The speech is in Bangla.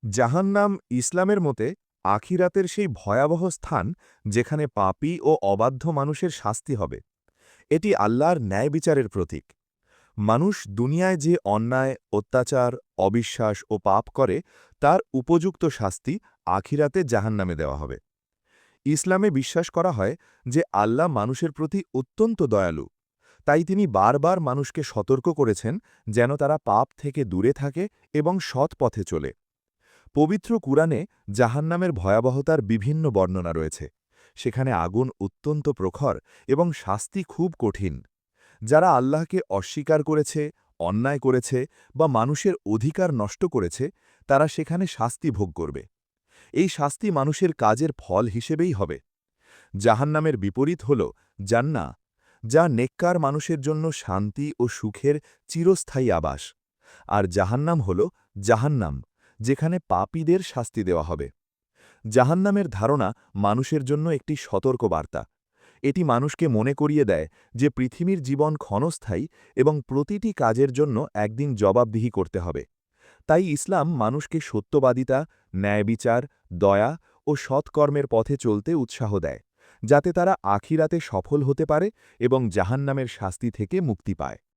জাহান্নাম ইসলামের মতে আখিরাতের সেই ভয়াবহ স্থান যেখানে পাপী ও অবাধ্য মানুষের শাস্তি হবে। এটি আল্লাহর ন্যায় বিচারের প্রতীক। মানুষ দুনিয়ায় যে অন্যায়, অত্যাচার, অবিশ্বাস ও পাপ করে তার উপযুক্ত শাস্তি আখিরাতে জাহান্নামে দেওয়া হবে। ইসলামে বিশ্বাস করা হয় যে আল্লাহ মানুষের প্রতি অত্যন্ত দয়ালু, তাই তিনি বারবার মানুষকে সতর্ক করেছেন যেন তারা পাপ থেকে দূরে থাকে এবং সৎ পথে চলে। পবিত্র কুরআনে জাহান্নামের ভয়াবহতার বিভিন্ন বর্ণনা রয়েছে। সেখানে আগুন অত্যন্ত প্রখর এবং শাস্তি খুব কঠিন। যারা আল্লাহকে অস্বীকার করেছে, অন্যায় করেছে বা মানুষের অধিকার নষ্ট করেছে, তারা সেখানে শাস্তি ভোগ করবে। এই শাস্তি মানুষের কাজের ফল হিসেবেই হবে। জাহান্নামের বিপরীত হল জান্নাহ, যা নেককার মানুষের জন্য শান্তি ও সুখের চিরস্থায়ী আবাস। আর জাহান্নাম হল জাহান্নাম, যেখানে পাপীদের শাস্তি দেওয়া হবে। জাহান্নামের ধারণা মানুষের জন্য একটি সতর্ক বার্তা। এটি মানুষকে মনে করিয়ে দেয় যে পৃথিবীর জীবন ক্ষণস্থায়ী এবং প্রতিটি কাজের জন্য একদিন জবাবদিহি করতে হবে। তাই ইসলাম মানুষকে সত্যবাদিতা, ন্যায়বিচার, দয়া ও সৎকর্মের পথে চলতে উৎসাহ দেয়, যাতে তারা আখিরাতে সফল হতে পারে এবং জাহান্নামের শাস্তি থেকে মুক্তি পায়।